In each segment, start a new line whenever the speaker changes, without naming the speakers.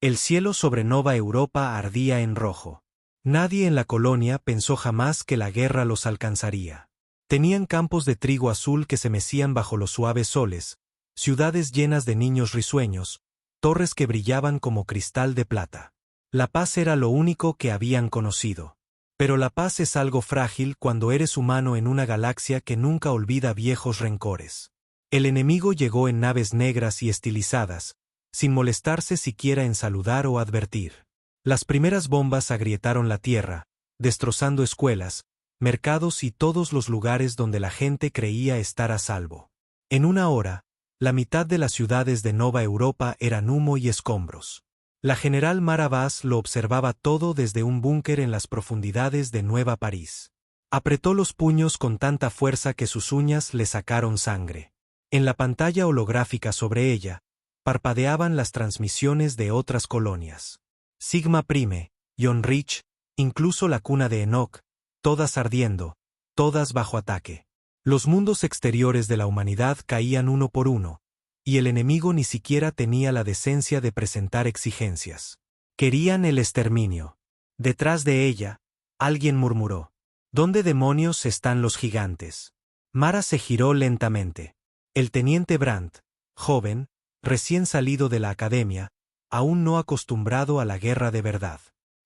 El cielo sobre Nova Europa ardía en rojo. Nadie en la colonia pensó jamás que la guerra los alcanzaría. Tenían campos de trigo azul que se mecían bajo los suaves soles, ciudades llenas de niños risueños, torres que brillaban como cristal de plata. La paz era lo único que habían conocido. Pero la paz es algo frágil cuando eres humano en una galaxia que nunca olvida viejos rencores. El enemigo llegó en naves negras y estilizadas, sin molestarse siquiera en saludar o advertir. Las primeras bombas agrietaron la tierra, destrozando escuelas, mercados y todos los lugares donde la gente creía estar a salvo. En una hora, la mitad de las ciudades de Nova Europa eran humo y escombros. La general Mara Vaz lo observaba todo desde un búnker en las profundidades de Nueva París. Apretó los puños con tanta fuerza que sus uñas le sacaron sangre. En la pantalla holográfica sobre ella, parpadeaban las transmisiones de otras colonias. Sigma Prime, John Rich, incluso la cuna de Enoch, todas ardiendo, todas bajo ataque. Los mundos exteriores de la humanidad caían uno por uno, y el enemigo ni siquiera tenía la decencia de presentar exigencias. Querían el exterminio. Detrás de ella, alguien murmuró: ¿Dónde demonios están los gigantes? Mara se giró lentamente. El teniente Brandt, joven, recién salido de la academia, aún no acostumbrado a la guerra de verdad.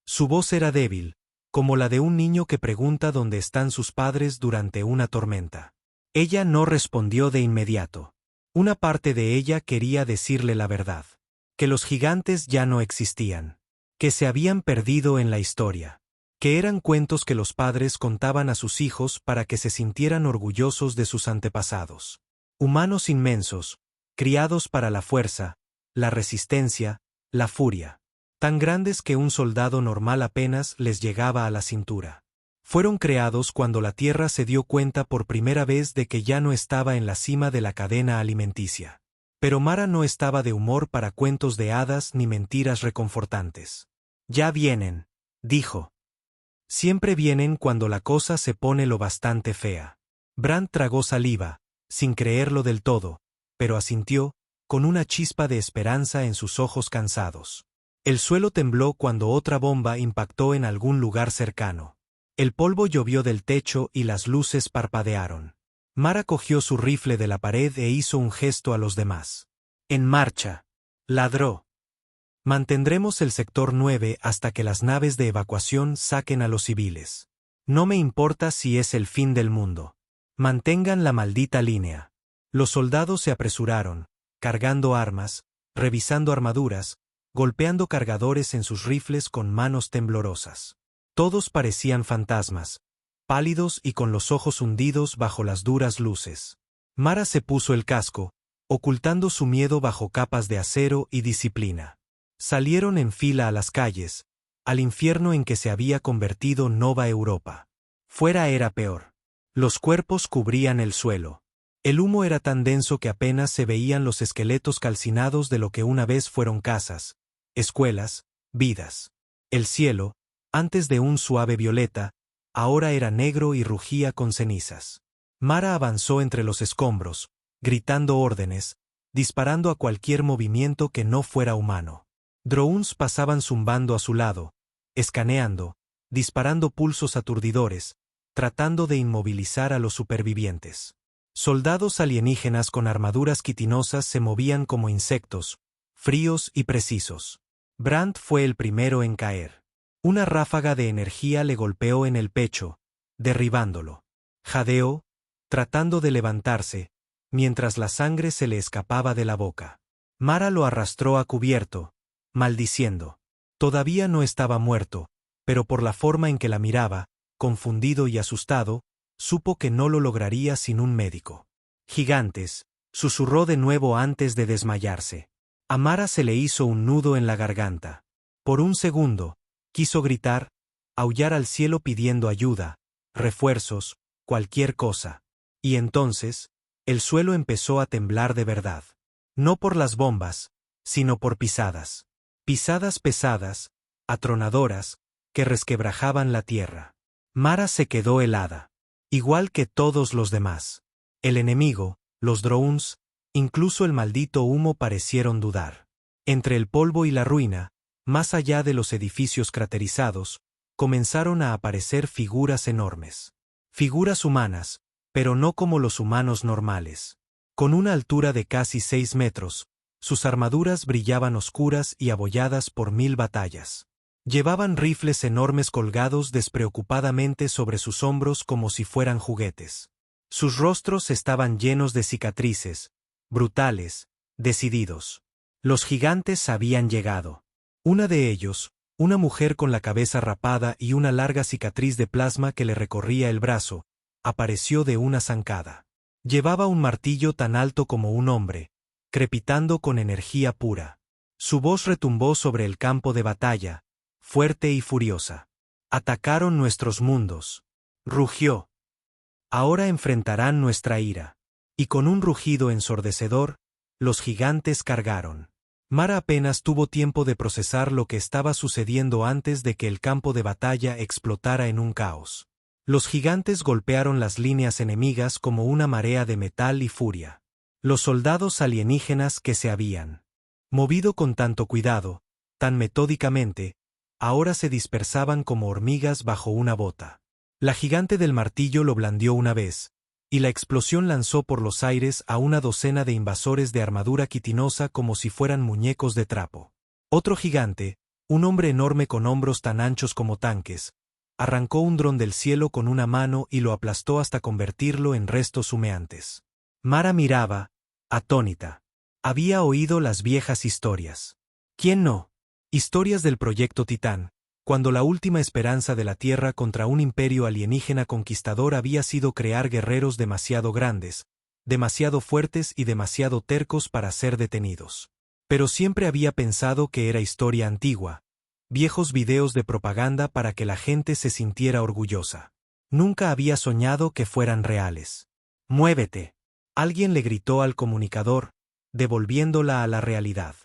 Su voz era débil, como la de un niño que pregunta dónde están sus padres durante una tormenta. Ella no respondió de inmediato. Una parte de ella quería decirle la verdad. Que los gigantes ya no existían. Que se habían perdido en la historia. Que eran cuentos que los padres contaban a sus hijos para que se sintieran orgullosos de sus antepasados. Humanos inmensos, criados para la fuerza, la resistencia, la furia. Tan grandes que un soldado normal apenas les llegaba a la cintura. Fueron creados cuando la Tierra se dio cuenta por primera vez de que ya no estaba en la cima de la cadena alimenticia. Pero Mara no estaba de humor para cuentos de hadas ni mentiras reconfortantes. Ya vienen, dijo. Siempre vienen cuando la cosa se pone lo bastante fea. Brandt tragó saliva, sin creerlo del todo, pero asintió, con una chispa de esperanza en sus ojos cansados. El suelo tembló cuando otra bomba impactó en algún lugar cercano. El polvo llovió del techo y las luces parpadearon. Mara cogió su rifle de la pared e hizo un gesto a los demás. «En marcha», ladró. «Mantendremos el sector 9 hasta que las naves de evacuación saquen a los civiles. No me importa si es el fin del mundo. Mantengan la maldita línea». Los soldados se apresuraron, cargando armas, revisando armaduras, golpeando cargadores en sus rifles con manos temblorosas. Todos parecían fantasmas, pálidos y con los ojos hundidos bajo las duras luces. Mara se puso el casco, ocultando su miedo bajo capas de acero y disciplina. Salieron en fila a las calles, al infierno en que se había convertido Nova Europa. Fuera era peor. Los cuerpos cubrían el suelo. El humo era tan denso que apenas se veían los esqueletos calcinados de lo que una vez fueron casas, escuelas, vidas. El cielo, antes de un suave violeta, ahora era negro y rugía con cenizas. Mara avanzó entre los escombros, gritando órdenes, disparando a cualquier movimiento que no fuera humano. Drones pasaban zumbando a su lado, escaneando, disparando pulsos aturdidores, tratando de inmovilizar a los supervivientes. Soldados alienígenas con armaduras quitinosas se movían como insectos, fríos y precisos. Brandt fue el primero en caer. Una ráfaga de energía le golpeó en el pecho, derribándolo. Jadeó, tratando de levantarse, mientras la sangre se le escapaba de la boca. Mara lo arrastró a cubierto, maldiciendo. Todavía no estaba muerto, pero por la forma en que la miraba, confundido y asustado, supo que no lo lograría sin un médico. «Gigantes», susurró de nuevo antes de desmayarse. A Mara se le hizo un nudo en la garganta. Por un segundo, quiso gritar, aullar al cielo pidiendo ayuda, refuerzos, cualquier cosa. Y entonces, el suelo empezó a temblar de verdad. No por las bombas, sino por pisadas. Pisadas pesadas, atronadoras, que resquebrajaban la tierra. Mara se quedó helada. Igual que todos los demás. El enemigo, los drones, incluso el maldito humo parecieron dudar. Entre el polvo y la ruina, más allá de los edificios craterizados, comenzaron a aparecer figuras enormes. Figuras humanas, pero no como los humanos normales. Con una altura de casi 6 metros, sus armaduras brillaban oscuras y abolladas por 1000 batallas. Llevaban rifles enormes colgados despreocupadamente sobre sus hombros como si fueran juguetes. Sus rostros estaban llenos de cicatrices, brutales, decididos. Los gigantes habían llegado. Una de ellos, una mujer con la cabeza rapada y una larga cicatriz de plasma que le recorría el brazo, apareció de una zancada. Llevaba un martillo tan alto como un hombre, crepitando con energía pura. Su voz retumbó sobre el campo de batalla, fuerte y furiosa. Atacaron nuestros mundos. Rugió. Ahora enfrentarán nuestra ira. Y con un rugido ensordecedor, los gigantes cargaron. Mara apenas tuvo tiempo de procesar lo que estaba sucediendo antes de que el campo de batalla explotara en un caos. Los gigantes golpearon las líneas enemigas como una marea de metal y furia. Los soldados alienígenas que se habían movido con tanto cuidado, tan metódicamente, ahora se dispersaban como hormigas bajo una bota. La gigante del martillo lo blandió una vez, y la explosión lanzó por los aires a una docena de invasores de armadura quitinosa como si fueran muñecos de trapo. Otro gigante, un hombre enorme con hombros tan anchos como tanques, arrancó un dron del cielo con una mano y lo aplastó hasta convertirlo en restos humeantes. Mara miraba, atónita. Había oído las viejas historias. ¿Quién no? Historias del Proyecto Titán, cuando la última esperanza de la Tierra contra un imperio alienígena conquistador había sido crear guerreros demasiado grandes, demasiado fuertes y demasiado tercos para ser detenidos. Pero siempre había pensado que era historia antigua, viejos videos de propaganda para que la gente se sintiera orgullosa. Nunca había soñado que fueran reales. «Muévete», alguien le gritó al comunicador, devolviéndola a la realidad.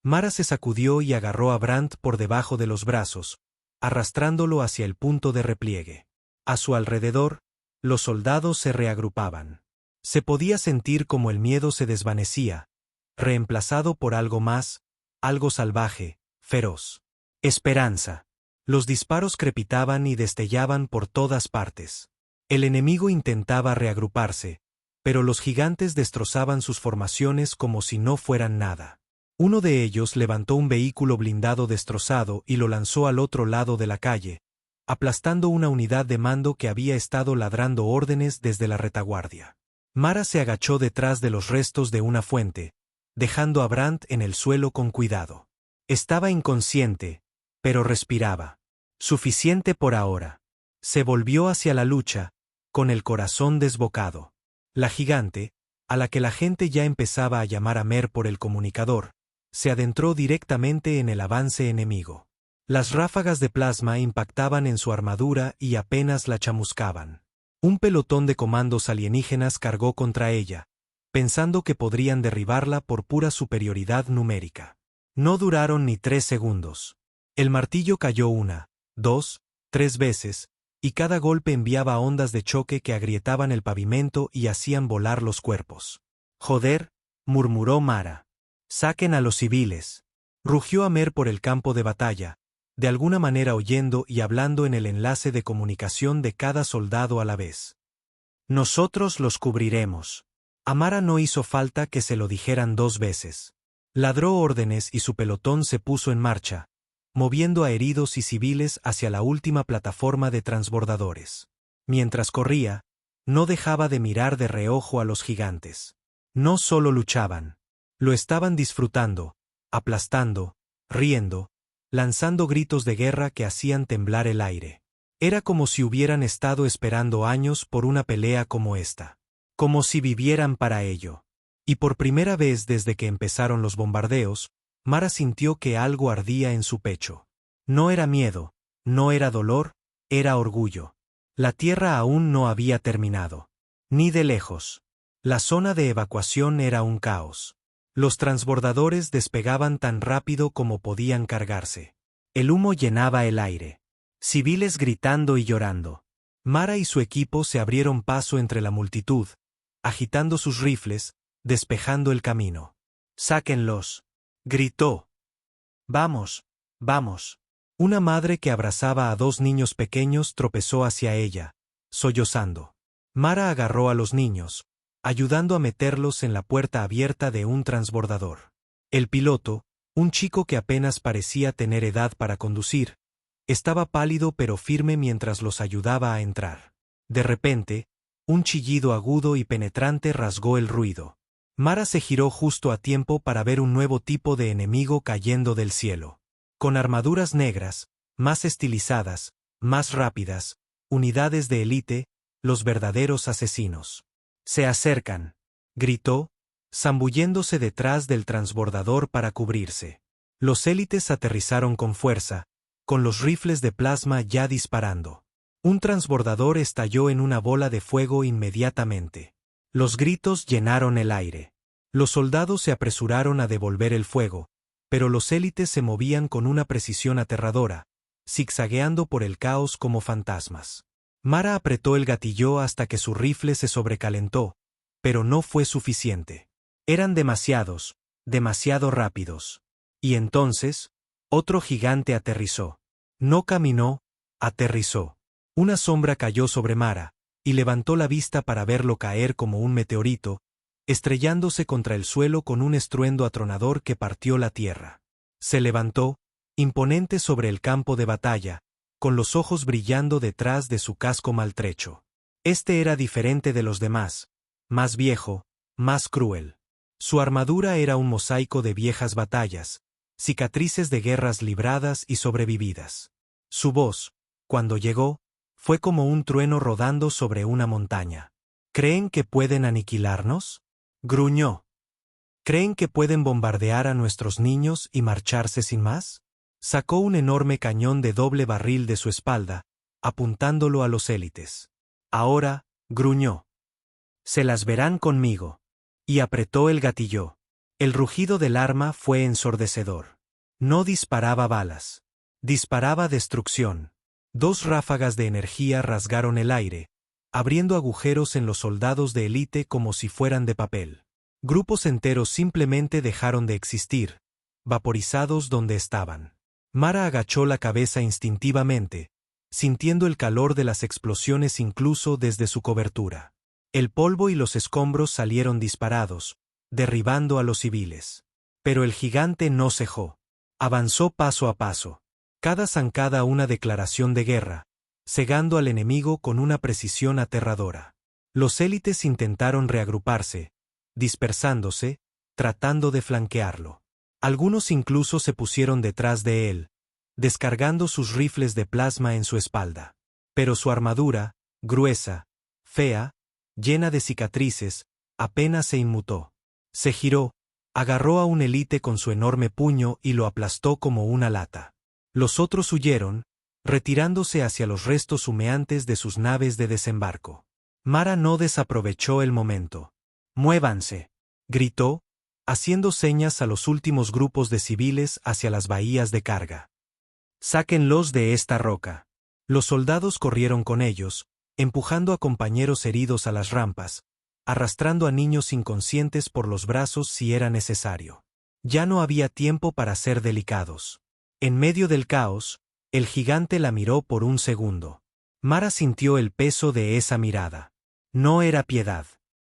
Mara se sacudió y agarró a Brandt por debajo de los brazos, arrastrándolo hacia el punto de repliegue. A su alrededor, los soldados se reagrupaban. Se podía sentir como el miedo se desvanecía, reemplazado por algo más, algo salvaje, feroz. Esperanza. Los disparos crepitaban y destellaban por todas partes. El enemigo intentaba reagruparse, pero los gigantes destrozaban sus formaciones como si no fueran nada. Uno de ellos levantó un vehículo blindado destrozado y lo lanzó al otro lado de la calle, aplastando una unidad de mando que había estado ladrando órdenes desde la retaguardia. Mara se agachó detrás de los restos de una fuente, dejando a Brandt en el suelo con cuidado. Estaba inconsciente, pero respiraba. Suficiente por ahora. Se volvió hacia la lucha, con el corazón desbocado. La gigante, a la que la gente ya empezaba a llamar a Mer por el comunicador, se adentró directamente en el avance enemigo. Las ráfagas de plasma impactaban en su armadura y apenas la chamuscaban. Un pelotón de comandos alienígenas cargó contra ella, pensando que podrían derribarla por pura superioridad numérica. No duraron ni 3 segundos. El martillo cayó 1, 2, 3 veces, y cada golpe enviaba ondas de choque que agrietaban el pavimento y hacían volar los cuerpos. «Joder», murmuró Mara. «Saquen a los civiles». Rugió a Mer por el campo de batalla, de alguna manera oyendo y hablando en el enlace de comunicación de cada soldado a la vez. «Nosotros los cubriremos». A Mara no hizo falta que se lo dijeran 2 veces. Ladró órdenes y su pelotón se puso en marcha, moviendo a heridos y civiles hacia la última plataforma de transbordadores. Mientras corría, no dejaba de mirar de reojo a los gigantes. No solo luchaban. Lo estaban disfrutando, aplastando, riendo, lanzando gritos de guerra que hacían temblar el aire. Era como si hubieran estado esperando años por una pelea como esta. Como si vivieran para ello. Y por primera vez desde que empezaron los bombardeos, Mara sintió que algo ardía en su pecho. No era miedo, no era dolor, era orgullo. La Tierra aún no había terminado. Ni de lejos. La zona de evacuación era un caos. Los transbordadores despegaban tan rápido como podían cargarse. El humo llenaba el aire. Civiles gritando y llorando. Mara y su equipo se abrieron paso entre la multitud, agitando sus rifles, despejando el camino. «Sáquenlos», gritó. «Vamos», Vamos. Una madre que abrazaba a dos niños pequeños tropezó hacia ella, sollozando. Mara agarró a los niños, ayudando a meterlos en la puerta abierta de un transbordador. El piloto, un chico que apenas parecía tener edad para conducir, estaba pálido pero firme mientras los ayudaba a entrar. De repente, un chillido agudo y penetrante rasgó el ruido. Mara se giró justo a tiempo para ver un nuevo tipo de enemigo cayendo del cielo. Con armaduras negras, más estilizadas, más rápidas, unidades de élite, los verdaderos asesinos. Se acercan, gritó, zambulléndose detrás del transbordador para cubrirse. Los élites aterrizaron con fuerza, con los rifles de plasma ya disparando. Un transbordador estalló en una bola de fuego inmediatamente. Los gritos llenaron el aire. Los soldados se apresuraron a devolver el fuego, pero los élites se movían con una precisión aterradora, zigzagueando por el caos como fantasmas. Mara apretó el gatillo hasta que su rifle se sobrecalentó, pero no fue suficiente. Eran demasiados, demasiado rápidos. Y entonces, otro gigante aterrizó. No caminó, aterrizó. Una sombra cayó sobre Mara, y levantó la vista para verlo caer como un meteorito, estrellándose contra el suelo con un estruendo atronador que partió la tierra. Se levantó, imponente sobre el campo de batalla, con los ojos brillando detrás de su casco maltrecho. Este era diferente de los demás, más viejo, más cruel. Su armadura era un mosaico de viejas batallas, cicatrices de guerras libradas y sobrevividas. Su voz, cuando llegó, fue como un trueno rodando sobre una montaña. ¿Creen que pueden aniquilarnos?, gruñó. ¿Creen que pueden bombardear a nuestros niños y marcharse sin más? Sacó un enorme cañón de doble barril de su espalda, apuntándolo a los élites. Ahora, gruñó. Se las verán conmigo. Y apretó el gatillo. El rugido del arma fue ensordecedor. No disparaba balas. Disparaba destrucción. Dos ráfagas de energía rasgaron el aire, abriendo agujeros en los soldados de élite como si fueran de papel. Grupos enteros simplemente dejaron de existir, vaporizados donde estaban. Mara agachó la cabeza instintivamente, sintiendo el calor de las explosiones incluso desde su cobertura. El polvo y los escombros salieron disparados, derribando a los civiles. Pero el gigante no cejó. Avanzó paso a paso. Cada zancada una declaración de guerra, cegando al enemigo con una precisión aterradora. Los élites intentaron reagruparse, dispersándose, tratando de flanquearlo. Algunos incluso se pusieron detrás de él, descargando sus rifles de plasma en su espalda. Pero su armadura, gruesa, fea, llena de cicatrices, apenas se inmutó. Se giró, agarró a un élite con su enorme puño y lo aplastó como una lata. Los otros huyeron, retirándose hacia los restos humeantes de sus naves de desembarco. Mara no desaprovechó el momento. «¡Muévanse!», gritó, haciendo señas a los últimos grupos de civiles hacia las bahías de carga. «¡Sáquenlos de esta roca!». Los soldados corrieron con ellos, empujando a compañeros heridos a las rampas, arrastrando a niños inconscientes por los brazos si era necesario. Ya no había tiempo para ser delicados. En medio del caos, el gigante la miró por un segundo. Mara sintió el peso de esa mirada. No era piedad.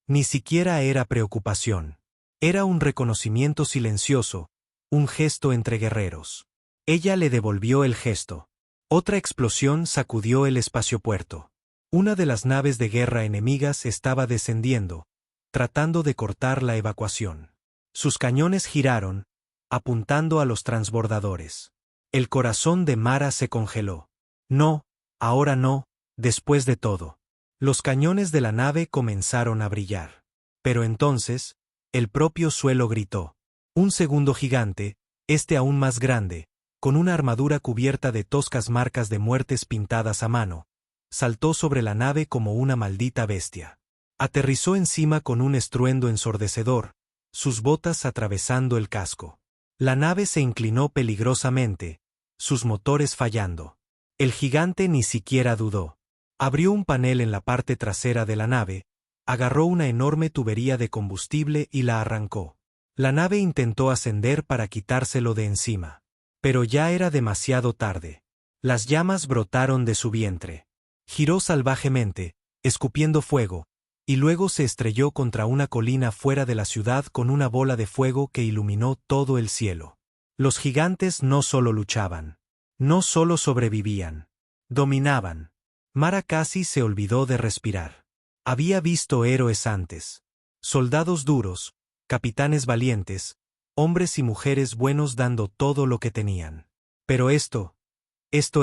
Ni siquiera era preocupación. Era un reconocimiento silencioso, un gesto entre guerreros. Ella le devolvió el gesto. Otra explosión sacudió el espaciopuerto. Una de las naves de guerra enemigas estaba descendiendo, tratando de cortar la evacuación. Sus cañones giraron, apuntando a los transbordadores. El corazón de Mara se congeló. No, ahora no, después de todo. Los cañones de la nave comenzaron a brillar. Pero entonces, el propio suelo gritó. Un segundo gigante, este aún más grande, con una armadura cubierta de toscas marcas de muertes pintadas a mano, saltó sobre la nave como una maldita bestia. Aterrizó encima con un estruendo ensordecedor, sus botas atravesando el casco. La nave se inclinó peligrosamente, sus motores fallando. El gigante ni siquiera dudó. Abrió un panel en la parte trasera de la nave, agarró una enorme tubería de combustible y la arrancó. La nave intentó ascender para quitárselo de encima. Pero ya era demasiado tarde. Las llamas brotaron de su vientre. Giró salvajemente, escupiendo fuego, y luego se estrelló contra una colina fuera de la ciudad con una bola de fuego que iluminó todo el cielo. Los gigantes no solo luchaban, no solo sobrevivían, dominaban. Mara casi se olvidó de respirar. Había visto héroes antes. Soldados duros, capitanes valientes, hombres y mujeres buenos dando todo lo que tenían. Pero esto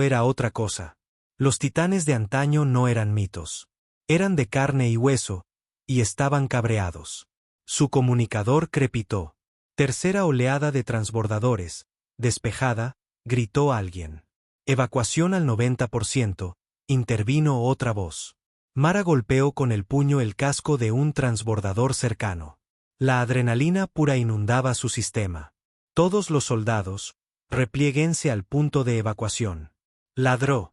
era otra cosa. Los titanes de antaño no eran mitos. Eran de carne y hueso, y estaban cabreados. Su comunicador crepitó. Tercera oleada de transbordadores, despejada, gritó alguien. Evacuación al 90%, intervino otra voz. Mara golpeó con el puño el casco de un transbordador cercano. La adrenalina pura inundaba su sistema. Todos los soldados, repliéguense al punto de evacuación. Ladró.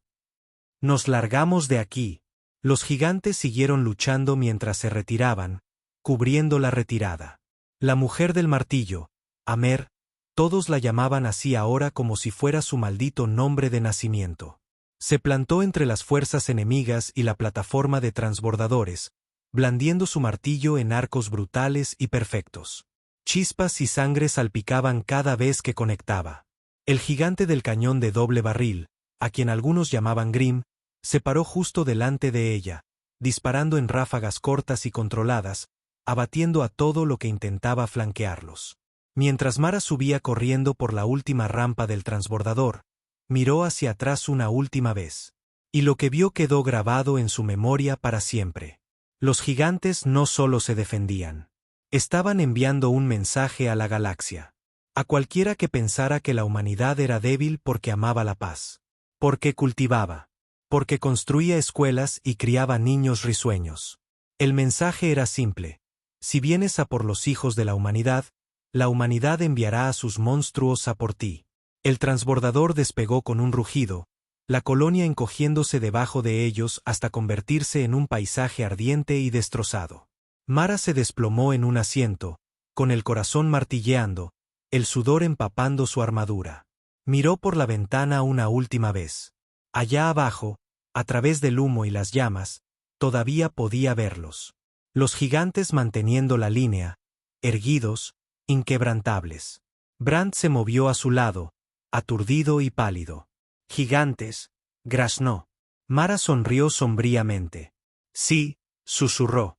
Nos largamos de aquí. Los gigantes siguieron luchando mientras se retiraban, cubriendo la retirada. La mujer del martillo, Amer, todos la llamaban así ahora como si fuera su maldito nombre de nacimiento. Se plantó entre las fuerzas enemigas y la plataforma de transbordadores, blandiendo su martillo en arcos brutales y perfectos. Chispas y sangre salpicaban cada vez que conectaba. El gigante del cañón de doble barril, a quien algunos llamaban Grim, se paró justo delante de ella, disparando en ráfagas cortas y controladas, abatiendo a todo lo que intentaba flanquearlos. Mientras Mara subía corriendo por la última rampa del transbordador, miró hacia atrás una última vez. Y lo que vio quedó grabado en su memoria para siempre. Los gigantes no solo se defendían. Estaban enviando un mensaje a la galaxia. A cualquiera que pensara que la humanidad era débil porque amaba la paz. Porque cultivaba. Porque construía escuelas y criaba niños risueños. El mensaje era simple. Si vienes a por los hijos de la humanidad enviará a sus monstruos a por ti. El transbordador despegó con un rugido, la colonia encogiéndose debajo de ellos hasta convertirse en un paisaje ardiente y destrozado. Mara se desplomó en un asiento, con el corazón martilleando, el sudor empapando su armadura. Miró por la ventana una última vez. Allá abajo, a través del humo y las llamas, todavía podía verlos. Los gigantes manteniendo la línea, erguidos, inquebrantables. Brandt se movió a su lado, aturdido y pálido. Gigantes, graznó. Mara sonrió sombríamente. Sí, susurró.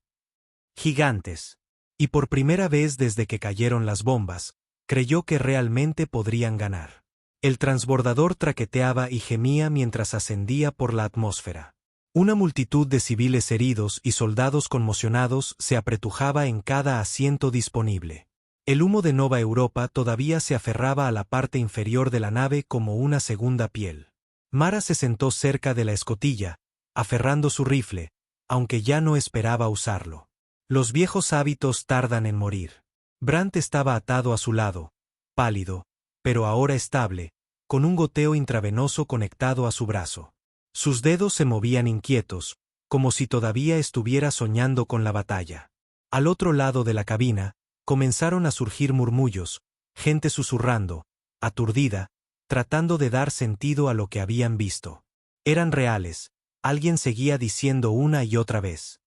Gigantes. Y por primera vez desde que cayeron las bombas, creyó que realmente podrían ganar. El transbordador traqueteaba y gemía mientras ascendía por la atmósfera. Una multitud de civiles heridos y soldados conmocionados se apretujaba en cada asiento disponible. El humo de Nova Europa todavía se aferraba a la parte inferior de la nave como una segunda piel. Mara se sentó cerca de la escotilla, aferrando su rifle, aunque ya no esperaba usarlo. Los viejos hábitos tardan en morir. Brandt estaba atado a su lado, pálido, pero ahora estable, con un goteo intravenoso conectado a su brazo. Sus dedos se movían inquietos, como si todavía estuviera soñando con la batalla. Al otro lado de la cabina, comenzaron a surgir murmullos, gente susurrando, aturdida, tratando de dar sentido a lo que habían visto. Eran reales, alguien seguía diciendo una y otra vez.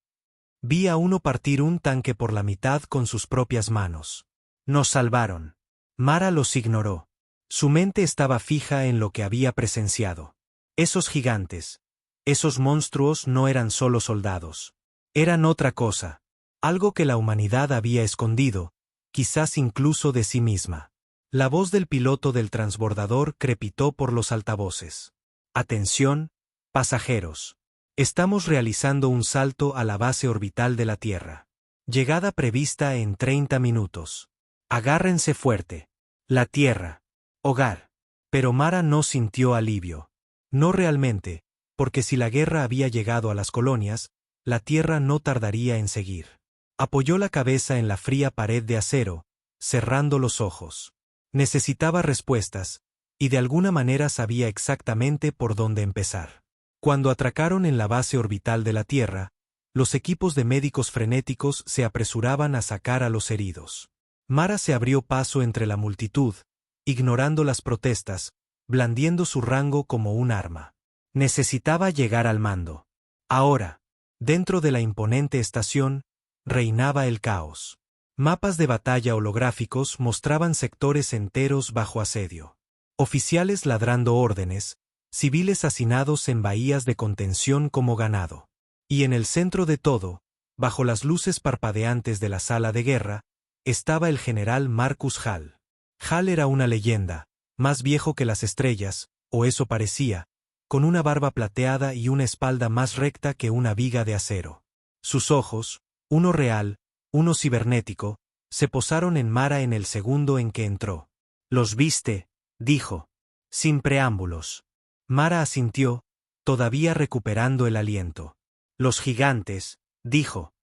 Vi a uno partir un tanque por la mitad con sus propias manos. Nos salvaron. Mara los ignoró. Su mente estaba fija en lo que había presenciado. Esos gigantes, esos monstruos no eran solo soldados. Eran otra cosa, algo que la humanidad había escondido, quizás incluso de sí misma. La voz del piloto del transbordador crepitó por los altavoces. Atención, pasajeros. Estamos realizando un salto a la base orbital de la Tierra. Llegada prevista en 30 minutos. Agárrense fuerte. La Tierra. Hogar. Pero Mara no sintió alivio. No realmente, porque si la guerra había llegado a las colonias, la Tierra no tardaría en seguir. Apoyó la cabeza en la fría pared de acero, cerrando los ojos. Necesitaba respuestas, y de alguna manera sabía exactamente por dónde empezar. Cuando atracaron en la base orbital de la Tierra, los equipos de médicos frenéticos se apresuraban a sacar a los heridos. Mara se abrió paso entre la multitud, ignorando las protestas, blandiendo su rango como un arma. Necesitaba llegar al mando. Ahora, dentro de la imponente estación, reinaba el caos. Mapas de batalla holográficos mostraban sectores enteros bajo asedio. Oficiales ladrando órdenes, civiles hacinados en bahías de contención como ganado. Y en el centro de todo, bajo las luces parpadeantes de la sala de guerra, estaba el general Marcus Hall. Hall era una leyenda, más viejo que las estrellas, o eso parecía, con una barba plateada y una espalda más recta que una viga de acero. Sus ojos, uno real, uno cibernético, se posaron en Mara en el segundo en que entró. «¿Los viste?», dijo, sin preámbulos. Mara asintió, todavía recuperando el aliento. «Los gigantes», dijo.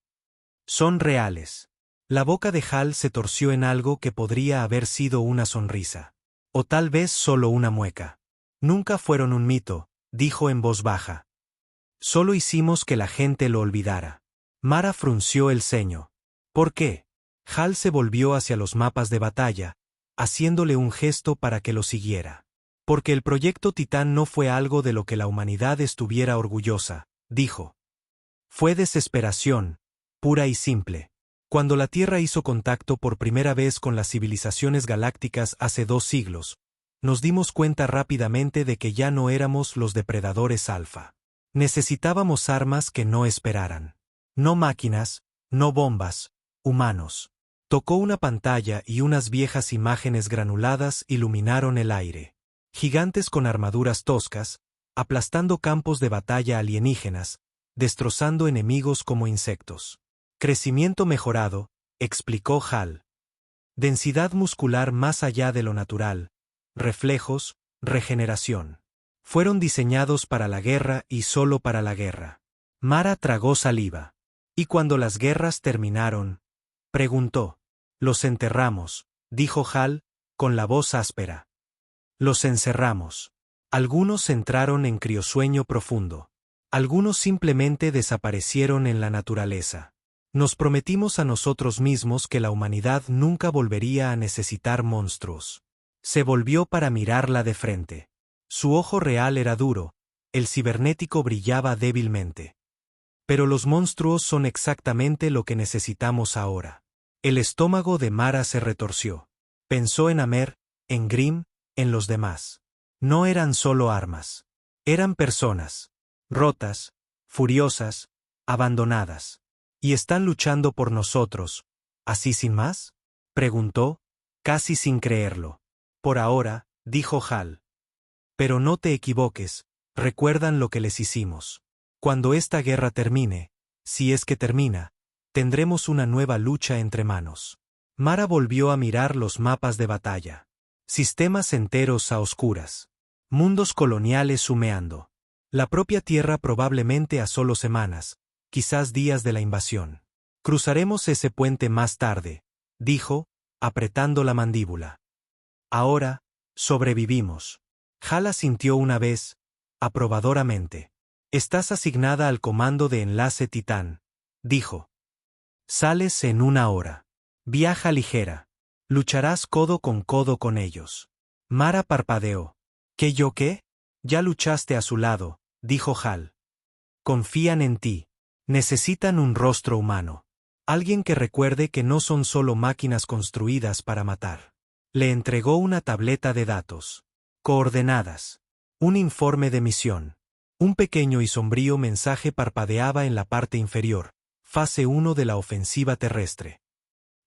«Son reales». La boca de Hal se torció en algo que podría haber sido una sonrisa. O tal vez solo una mueca. «Nunca fueron un mito», dijo en voz baja. «Solo hicimos que la gente lo olvidara». Mara frunció el ceño. «¿Por qué?». Hal se volvió hacia los mapas de batalla, haciéndole un gesto para que lo siguiera. «Porque el proyecto Titán no fue algo de lo que la humanidad estuviera orgullosa», dijo. «Fue desesperación, pura y simple. Cuando la Tierra hizo contacto por primera vez con las civilizaciones galácticas hace 2 siglos, nos dimos cuenta rápidamente de que ya no éramos los depredadores alfa. Necesitábamos armas que no esperaran. No máquinas, no bombas, humanos». Tocó una pantalla y unas viejas imágenes granuladas iluminaron el aire. Gigantes con armaduras toscas, aplastando campos de batalla alienígenas, destrozando enemigos como insectos. «Crecimiento mejorado», explicó Hal. «Densidad muscular más allá de lo natural, reflejos, regeneración. Fueron diseñados para la guerra y solo para la guerra». Mara tragó saliva. «¿Y cuando las guerras terminaron?», preguntó. «Los enterramos», dijo Hal, con la voz áspera. «Los encerramos. Algunos entraron en criosueño profundo. Algunos simplemente desaparecieron en la naturaleza. Nos prometimos a nosotros mismos que la humanidad nunca volvería a necesitar monstruos». Se volvió para mirarla de frente. Su ojo real era duro, el cibernético brillaba débilmente. «Pero los monstruos son exactamente lo que necesitamos ahora». El estómago de Mara se retorció. Pensó en Amer, en Grimm, en los demás. No eran solo armas. Eran personas. Rotas, furiosas, abandonadas. ¿Y están luchando por nosotros, así sin más?, preguntó, casi sin creerlo. «Por ahora», dijo Hal. «Pero no te equivoques, recuerdan lo que les hicimos. Cuando esta guerra termine, si es que termina, tendremos una nueva lucha entre manos». Mara volvió a mirar los mapas de batalla. Sistemas enteros a oscuras. Mundos coloniales humeando. La propia Tierra probablemente a solo semanas, quizás días de la invasión. «Cruzaremos ese puente más tarde», dijo, apretando la mandíbula. «Ahora, sobrevivimos». Hal asintió una vez, aprobadoramente. «Estás asignada al comando de enlace Titán», dijo. «Sales en 1 hora. Viaja ligera. Lucharás codo con ellos». Mara parpadeó. «¿Qué yo qué?». «Ya luchaste a su lado», dijo Hal. «Confían en ti. Necesitan un rostro humano. Alguien que recuerde que no son solo máquinas construidas para matar». Le entregó una tableta de datos. Coordenadas. Un informe de misión. Un pequeño y sombrío mensaje parpadeaba en la parte inferior. Fase 1 de la ofensiva terrestre.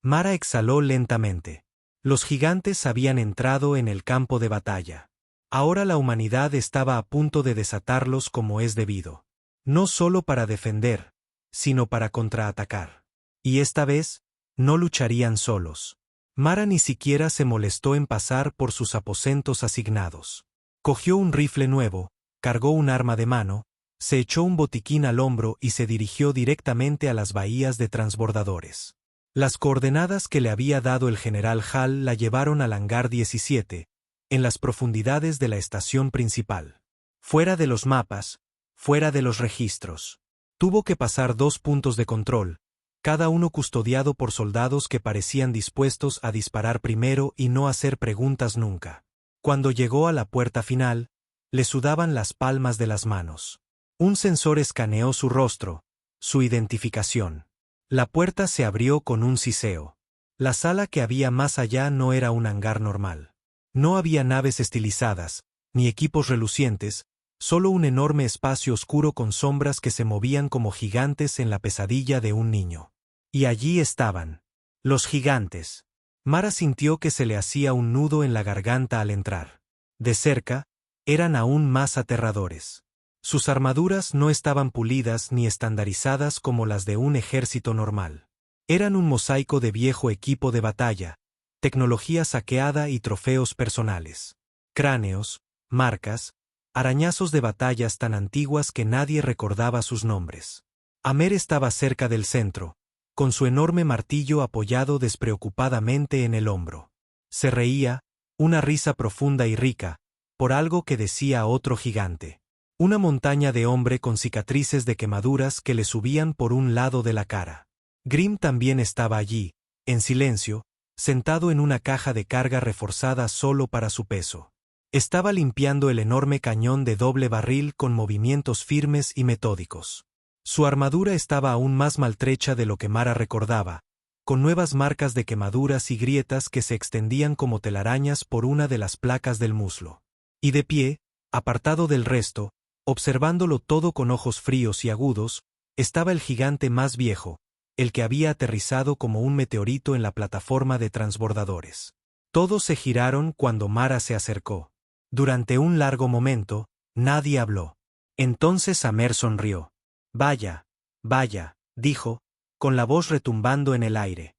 Mara exhaló lentamente. Los gigantes habían entrado en el campo de batalla. Ahora la humanidad estaba a punto de desatarlos como es debido. No solo para defender, sino para contraatacar. Y esta vez, no lucharían solos. Mara ni siquiera se molestó en pasar por sus aposentos asignados. Cogió un rifle nuevo, cargó un arma de mano, se echó un botiquín al hombro y se dirigió directamente a las bahías de transbordadores. Las coordenadas que le había dado el general Hall la llevaron al hangar 17, en las profundidades de la estación principal. Fuera de los mapas, fuera de los registros. Tuvo que pasar 2 puntos de control, cada uno custodiado por soldados que parecían dispuestos a disparar primero y no hacer preguntas nunca. Cuando llegó a la puerta final, le sudaban las palmas de las manos. Un sensor escaneó su rostro, su identificación. La puerta se abrió con un siseo. La sala que había más allá no era un hangar normal. No había naves estilizadas, ni equipos relucientes, solo un enorme espacio oscuro con sombras que se movían como gigantes en la pesadilla de un niño. Y allí estaban. Los gigantes. Mara sintió que se le hacía un nudo en la garganta al entrar. De cerca, eran aún más aterradores. Sus armaduras no estaban pulidas ni estandarizadas como las de un ejército normal. Eran un mosaico de viejo equipo de batalla, tecnología saqueada y trofeos personales. Cráneos, marcas, arañazos de batallas tan antiguas que nadie recordaba sus nombres. Amer estaba cerca del centro, con su enorme martillo apoyado despreocupadamente en el hombro. Se reía, una risa profunda y rica, por algo que decía otro gigante. Una montaña de hombre con cicatrices de quemaduras que le subían por un lado de la cara. Grimm también estaba allí, en silencio, sentado en una caja de carga reforzada solo para su peso. Estaba limpiando el enorme cañón de doble barril con movimientos firmes y metódicos. Su armadura estaba aún más maltrecha de lo que Mara recordaba, con nuevas marcas de quemaduras y grietas que se extendían como telarañas por una de las placas del muslo. Y de pie, apartado del resto, observándolo todo con ojos fríos y agudos, estaba el gigante más viejo, el que había aterrizado como un meteorito en la plataforma de transbordadores. Todos se giraron cuando Mara se acercó. Durante un largo momento, nadie habló. Entonces Amer sonrió. Vaya, vaya, dijo, con la voz retumbando en el aire.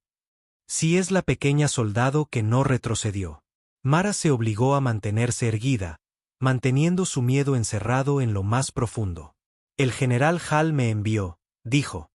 Si es la pequeña soldado que no retrocedió. Mara se obligó a mantenerse erguida, manteniendo su miedo encerrado en lo más profundo. El general Hall me envió, dijo.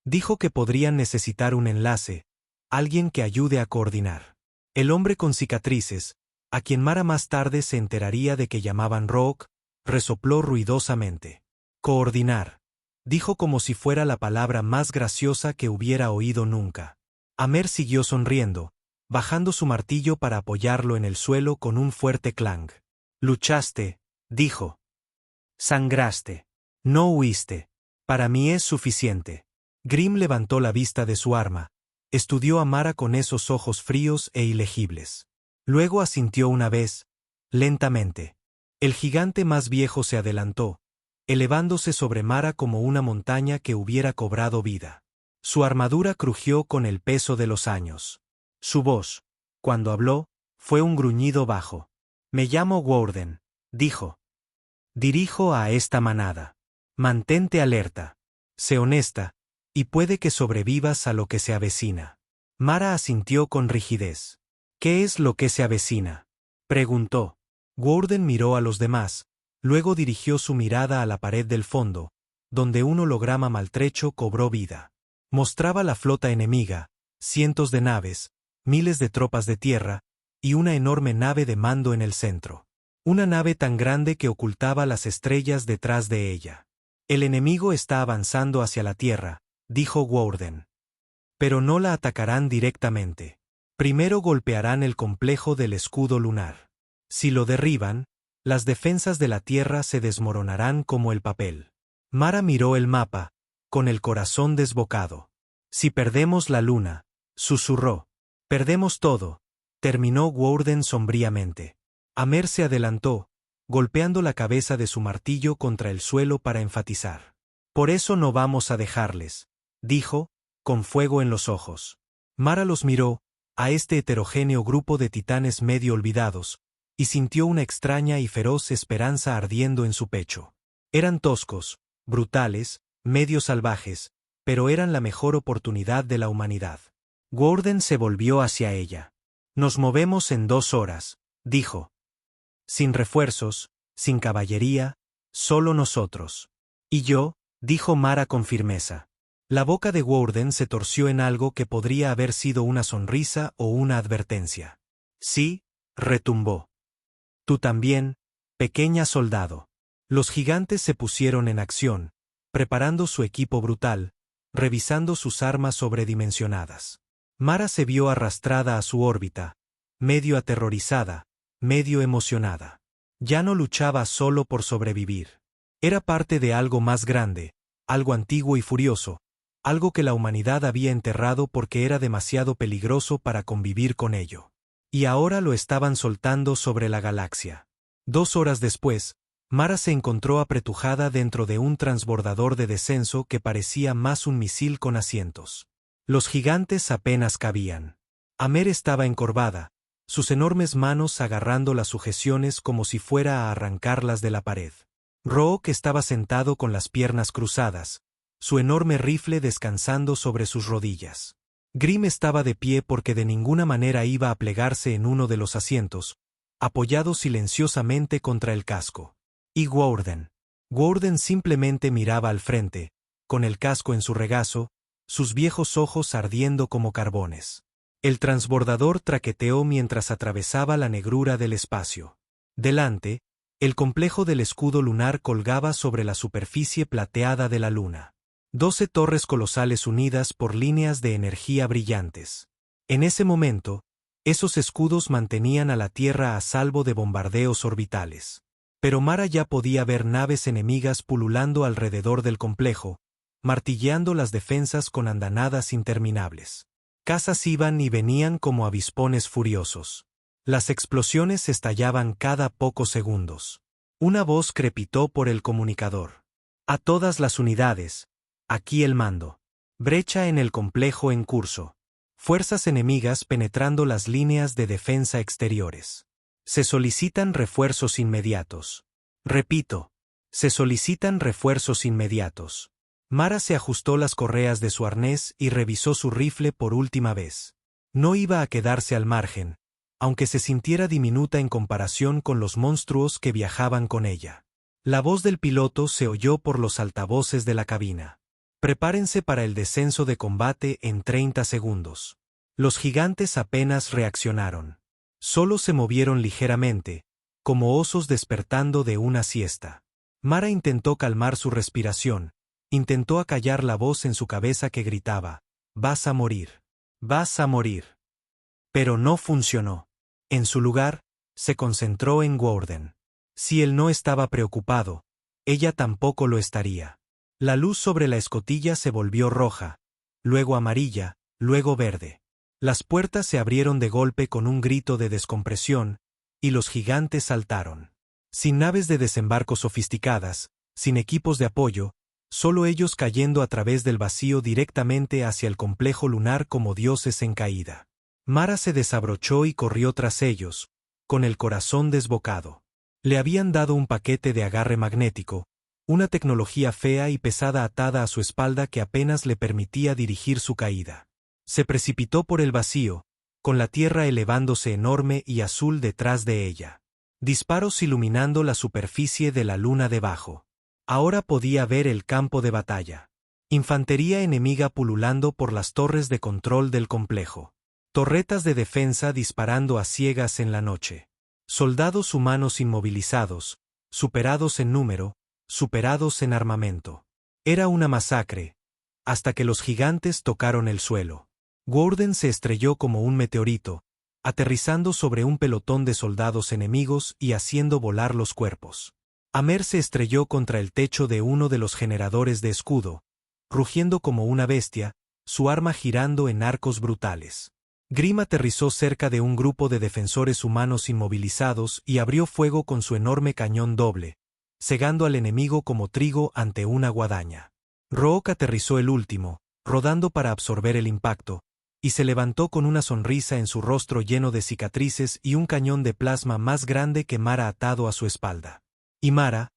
Dijo que podrían necesitar un enlace, alguien que ayude a coordinar. El hombre con cicatrices, a quien Mara más tarde se enteraría de que llamaban Rock, resopló ruidosamente. Coordinar, dijo como si fuera la palabra más graciosa que hubiera oído nunca. Amer siguió sonriendo, bajando su martillo para apoyarlo en el suelo con un fuerte clang. Luchaste, dijo. Sangraste. No huiste. Para mí es suficiente. Grimm levantó la vista de su arma, estudió a Mara con esos ojos fríos e ilegibles. Luego asintió una vez, lentamente. El gigante más viejo se adelantó, elevándose sobre Mara como una montaña que hubiera cobrado vida. Su armadura crujió con el peso de los años. Su voz, cuando habló, fue un gruñido bajo. Me llamo Warden, dijo. Dirijo a esta manada. Mantente alerta. Sé honesta, y puede que sobrevivas a lo que se avecina. Mara asintió con rigidez. ¿Qué es lo que se avecina?, preguntó. Warden miró a los demás, luego dirigió su mirada a la pared del fondo, donde un holograma maltrecho cobró vida. Mostraba la flota enemiga, cientos de naves, miles de tropas de tierra, y una enorme nave de mando en el centro. Una nave tan grande que ocultaba las estrellas detrás de ella. El enemigo está avanzando hacia la Tierra, dijo Warden. Pero no la atacarán directamente. Primero golpearán el complejo del escudo lunar. Si lo derriban, las defensas de la Tierra se desmoronarán como el papel. Mara miró el mapa, con el corazón desbocado. Si perdemos la luna, susurró. Perdemos todo, terminó Warden sombríamente. Amer se adelantó, golpeando la cabeza de su martillo contra el suelo para enfatizar. Por eso no vamos a dejarles, dijo, con fuego en los ojos. Mara los miró, a este heterogéneo grupo de titanes medio olvidados, y sintió una extraña y feroz esperanza ardiendo en su pecho. Eran toscos, brutales, medio salvajes, pero eran la mejor oportunidad de la humanidad. Warden se volvió hacia ella. Nos movemos en 2 horas, dijo. Sin refuerzos, sin caballería, solo nosotros. Y yo, dijo Mara con firmeza. La boca de Warden se torció en algo que podría haber sido una sonrisa o una advertencia. Sí, retumbó. Tú también, pequeña soldado. Los gigantes se pusieron en acción, preparando su equipo brutal, revisando sus armas sobredimensionadas. Mara se vio arrastrada a su órbita, medio aterrorizada, medio emocionada. Ya no luchaba solo por sobrevivir. Era parte de algo más grande, algo antiguo y furioso, algo que la humanidad había enterrado porque era demasiado peligroso para convivir con ello. Y ahora lo estaban soltando sobre la galaxia. 2 horas después, Mara se encontró apretujada dentro de un transbordador de descenso que parecía más un misil con asientos. Los gigantes apenas cabían. Amer estaba encorvada, sus enormes manos agarrando las sujeciones como si fuera a arrancarlas de la pared. Rook estaba sentado con las piernas cruzadas, su enorme rifle descansando sobre sus rodillas. Grim estaba de pie porque de ninguna manera iba a plegarse en uno de los asientos, apoyado silenciosamente contra el casco. Y Gordon simplemente miraba al frente, con el casco en su regazo, sus viejos ojos ardiendo como carbones. El transbordador traqueteó mientras atravesaba la negrura del espacio. Delante, el complejo del escudo lunar colgaba sobre la superficie plateada de la luna. 12 torres colosales unidas por líneas de energía brillantes. En ese momento, esos escudos mantenían a la Tierra a salvo de bombardeos orbitales. Pero Mara ya podía ver naves enemigas pululando alrededor del complejo, martilleando las defensas con andanadas interminables. Cazas iban y venían como avispones furiosos. Las explosiones estallaban cada pocos segundos. Una voz crepitó por el comunicador. A todas las unidades, aquí el mando. Brecha en el complejo en curso. Fuerzas enemigas penetrando las líneas de defensa exteriores. Se solicitan refuerzos inmediatos. Repito, se solicitan refuerzos inmediatos. Mara se ajustó las correas de su arnés y revisó su rifle por última vez. No iba a quedarse al margen, aunque se sintiera diminuta en comparación con los monstruos que viajaban con ella. La voz del piloto se oyó por los altavoces de la cabina. Prepárense para el descenso de combate en 30 segundos. Los gigantes apenas reaccionaron. Solo se movieron ligeramente, como osos despertando de una siesta. Mara intentó calmar su respiración, intentó acallar la voz en su cabeza que gritaba, «Vas a morir. Vas a morir». Pero no funcionó. En su lugar, se concentró en Gordon. Si él no estaba preocupado, ella tampoco lo estaría. La luz sobre la escotilla se volvió roja, luego amarilla, luego verde. Las puertas se abrieron de golpe con un grito de descompresión, y los gigantes saltaron. Sin naves de desembarco sofisticadas, sin equipos de apoyo, solo ellos cayendo a través del vacío directamente hacia el complejo lunar como dioses en caída. Mara se desabrochó y corrió tras ellos, con el corazón desbocado. Le habían dado un paquete de agarre magnético, una tecnología fea y pesada atada a su espalda que apenas le permitía dirigir su caída. Se precipitó por el vacío, con la tierra elevándose enorme y azul detrás de ella. Disparos iluminando la superficie de la luna debajo. Ahora podía ver el campo de batalla. Infantería enemiga pululando por las torres de control del complejo. Torretas de defensa disparando a ciegas en la noche. Soldados humanos inmovilizados, superados en número, superados en armamento. Era una masacre, hasta que los gigantes tocaron el suelo. Gordon se estrelló como un meteorito, aterrizando sobre un pelotón de soldados enemigos y haciendo volar los cuerpos. Amer se estrelló contra el techo de uno de los generadores de escudo, rugiendo como una bestia, su arma girando en arcos brutales. Grim aterrizó cerca de un grupo de defensores humanos inmovilizados y abrió fuego con su enorme cañón doble, cegando al enemigo como trigo ante una guadaña. Rook aterrizó el último, rodando para absorber el impacto, y se levantó con una sonrisa en su rostro lleno de cicatrices y un cañón de plasma más grande que Mara atado a su espalda. Y Mara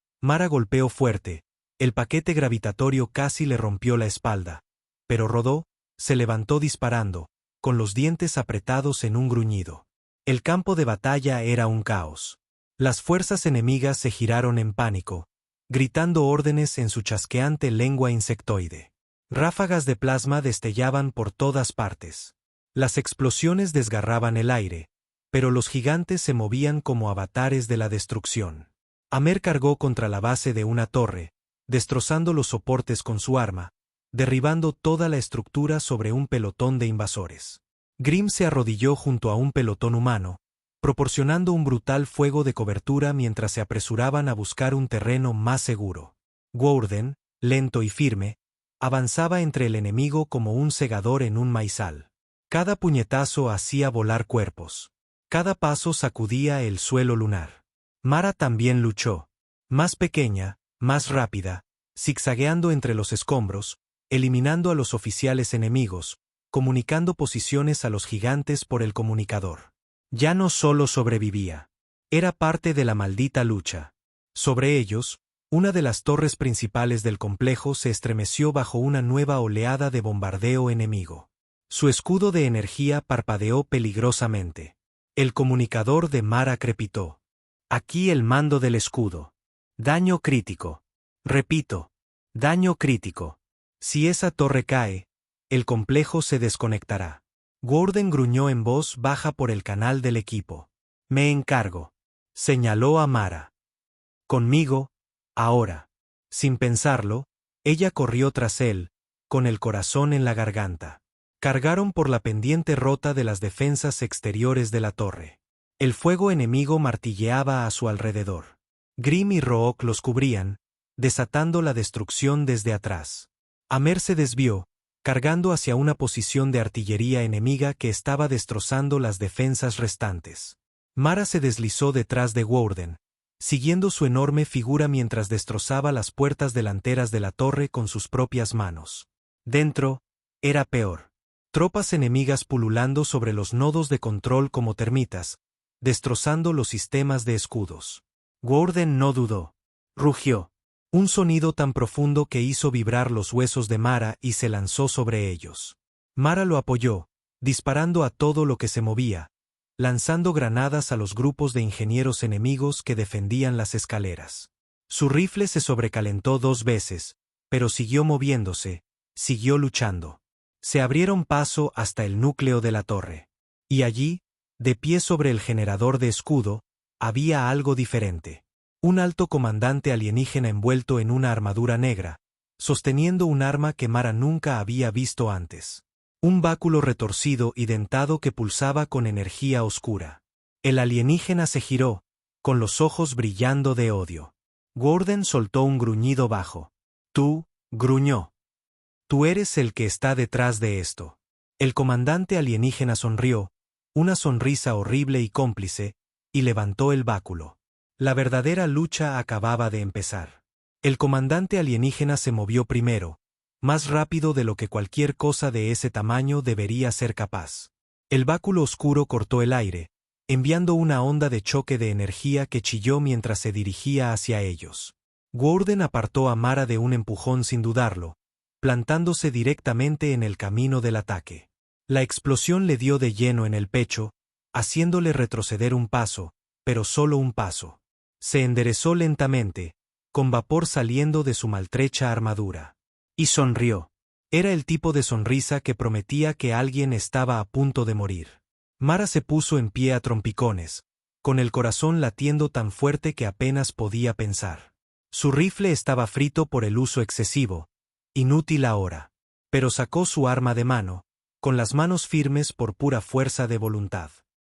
golpeó fuerte, el paquete gravitatorio casi le rompió la espalda, pero rodó, se levantó disparando, con los dientes apretados en un gruñido. El campo de batalla era un caos. Las fuerzas enemigas se giraron en pánico, gritando órdenes en su chasqueante lengua insectoide. Ráfagas de plasma destellaban por todas partes. Las explosiones desgarraban el aire, pero los gigantes se movían como avatares de la destrucción. Amer cargó contra la base de una torre, destrozando los soportes con su arma, derribando toda la estructura sobre un pelotón de invasores. Grimm se arrodilló junto a un pelotón humano, proporcionando un brutal fuego de cobertura mientras se apresuraban a buscar un terreno más seguro. Woorden, lento y firme, avanzaba entre el enemigo como un segador en un maizal. Cada puñetazo hacía volar cuerpos. Cada paso sacudía el suelo lunar. Mara también luchó. Más pequeña, más rápida, zigzagueando entre los escombros, eliminando a los oficiales enemigos, comunicando posiciones a los gigantes por el comunicador. Ya no solo sobrevivía. Era parte de la maldita lucha. Sobre ellos, una de las torres principales del complejo se estremeció bajo una nueva oleada de bombardeo enemigo. Su escudo de energía parpadeó peligrosamente. El comunicador de Mara crepitó. Aquí el mando del escudo. Daño crítico. Repito, daño crítico. Si esa torre cae, el complejo se desconectará. Woorden gruñó en voz baja por el canal del equipo. Me encargo. Señaló a Mara. Conmigo, ahora. Sin pensarlo, ella corrió tras él, con el corazón en la garganta. Cargaron por la pendiente rota de las defensas exteriores de la torre. El fuego enemigo martilleaba a su alrededor. Grimm y Rook los cubrían, desatando la destrucción desde atrás. Amer se desvió, cargando hacia una posición de artillería enemiga que estaba destrozando las defensas restantes. Mara se deslizó detrás de Woorden, siguiendo su enorme figura mientras destrozaba las puertas delanteras de la torre con sus propias manos. Dentro, era peor. Tropas enemigas pululando sobre los nodos de control como termitas, destrozando los sistemas de escudos. Woorden no dudó. Rugió. Un sonido tan profundo que hizo vibrar los huesos de Mara y se lanzó sobre ellos. Mara lo apoyó, disparando a todo lo que se movía, lanzando granadas a los grupos de ingenieros enemigos que defendían las escaleras. Su rifle se sobrecalentó 2 veces, pero siguió moviéndose, siguió luchando. Se abrieron paso hasta el núcleo de la torre. Y allí, de pie sobre el generador de escudo, había algo diferente. Un alto comandante alienígena envuelto en una armadura negra, sosteniendo un arma que Mara nunca había visto antes. Un báculo retorcido y dentado que pulsaba con energía oscura. El alienígena se giró, con los ojos brillando de odio. Woorden soltó un gruñido bajo. Tú, gruñó. Tú eres el que está detrás de esto. El comandante alienígena sonrió, una sonrisa horrible y cómplice, y levantó el báculo. La verdadera lucha acababa de empezar. El comandante alienígena se movió primero, más rápido de lo que cualquier cosa de ese tamaño debería ser capaz. El báculo oscuro cortó el aire, enviando una onda de choque de energía que chilló mientras se dirigía hacia ellos. Woorden apartó a Mara de un empujón sin dudarlo, plantándose directamente en el camino del ataque. La explosión le dio de lleno en el pecho, haciéndole retroceder un paso, pero solo un paso. Se enderezó lentamente, con vapor saliendo de su maltrecha armadura. Y sonrió. Era el tipo de sonrisa que prometía que alguien estaba a punto de morir. Mara se puso en pie a trompicones, con el corazón latiendo tan fuerte que apenas podía pensar. Su rifle estaba frito por el uso excesivo, inútil ahora. Pero sacó su arma de mano, con las manos firmes por pura fuerza de voluntad.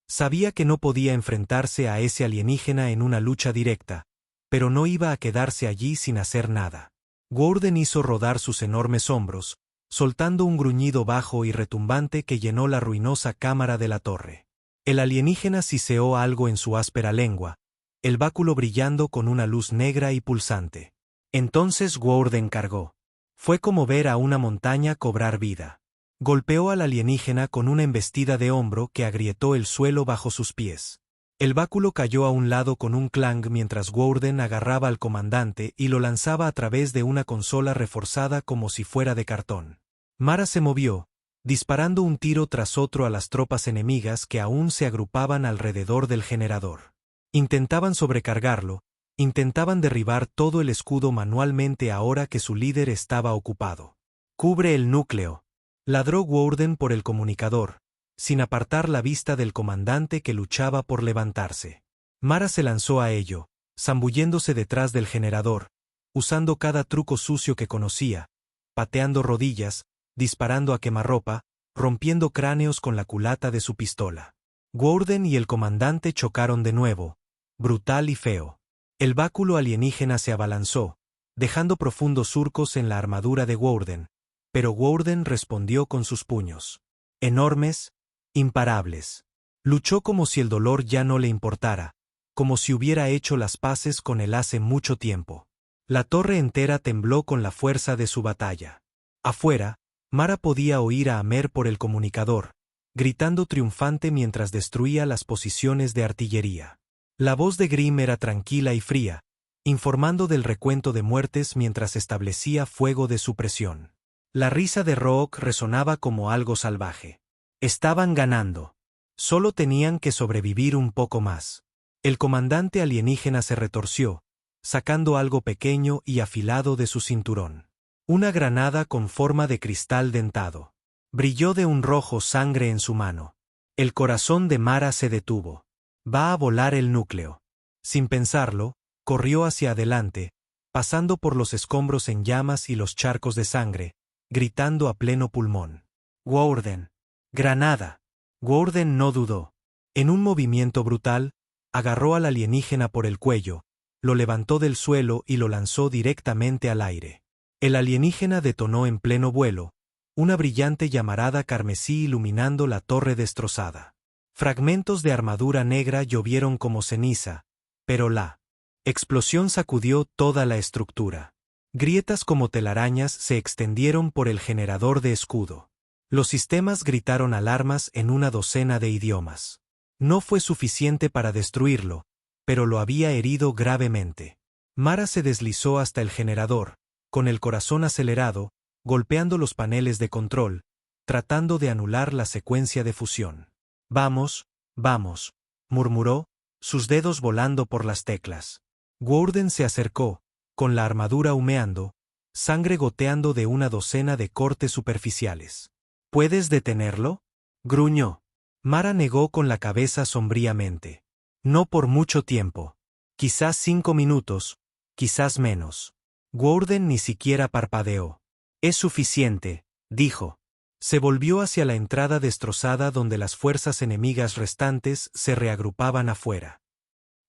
Sabía que no podía enfrentarse a ese alienígena en una lucha directa, pero no iba a quedarse allí sin hacer nada. Woorden hizo rodar sus enormes hombros, soltando un gruñido bajo y retumbante que llenó la ruinosa cámara de la torre. El alienígena siseó algo en su áspera lengua, el báculo brillando con una luz negra y pulsante. Entonces Woorden cargó. Fue como ver a una montaña cobrar vida. Golpeó al alienígena con una embestida de hombro que agrietó el suelo bajo sus pies. El báculo cayó a un lado con un clang mientras Woorden agarraba al comandante y lo lanzaba a través de una consola reforzada como si fuera de cartón. Mara se movió, disparando un tiro tras otro a las tropas enemigas que aún se agrupaban alrededor del generador. Intentaban sobrecargarlo, intentaban derribar todo el escudo manualmente ahora que su líder estaba ocupado. «Cubre el núcleo», ladró Woorden por el comunicador, sin apartar la vista del comandante que luchaba por levantarse. Mara se lanzó a ello, zambulléndose detrás del generador, usando cada truco sucio que conocía, pateando rodillas, disparando a quemarropa, rompiendo cráneos con la culata de su pistola. Gordon y el comandante chocaron de nuevo, brutal y feo. El báculo alienígena se abalanzó, dejando profundos surcos en la armadura de Gordon, pero Gordon respondió con sus puños. Enormes, imparables. Luchó como si el dolor ya no le importara, como si hubiera hecho las paces con él hace mucho tiempo. La torre entera tembló con la fuerza de su batalla. Afuera, Mara podía oír a Amer por el comunicador, gritando triunfante mientras destruía las posiciones de artillería. La voz de Grimm era tranquila y fría, informando del recuento de muertes mientras establecía fuego de supresión. La risa de Rook resonaba como algo salvaje. Estaban ganando. Solo tenían que sobrevivir un poco más. El comandante alienígena se retorció, sacando algo pequeño y afilado de su cinturón. Una granada con forma de cristal dentado. Brilló de un rojo sangre en su mano. El corazón de Mara se detuvo. Va a volar el núcleo. Sin pensarlo, corrió hacia adelante, pasando por los escombros en llamas y los charcos de sangre, gritando a pleno pulmón. Gordon. Granada. Gordon no dudó. En un movimiento brutal, agarró al alienígena por el cuello, lo levantó del suelo y lo lanzó directamente al aire. El alienígena detonó en pleno vuelo, una brillante llamarada carmesí iluminando la torre destrozada. Fragmentos de armadura negra llovieron como ceniza, pero la explosión sacudió toda la estructura. Grietas como telarañas se extendieron por el generador de escudo. Los sistemas gritaron alarmas en una docena de idiomas. No fue suficiente para destruirlo, pero lo había herido gravemente. Mara se deslizó hasta el generador, con el corazón acelerado, golpeando los paneles de control, tratando de anular la secuencia de fusión. Vamos, vamos, murmuró, sus dedos volando por las teclas. Gordon se acercó, con la armadura humeando, sangre goteando de una docena de cortes superficiales. ¿Puedes detenerlo? Gruñó. Mara negó con la cabeza sombríamente. No por mucho tiempo. Quizás 5 minutos, quizás menos. Gordon ni siquiera parpadeó. Es suficiente, dijo. Se volvió hacia la entrada destrozada donde las fuerzas enemigas restantes se reagrupaban afuera.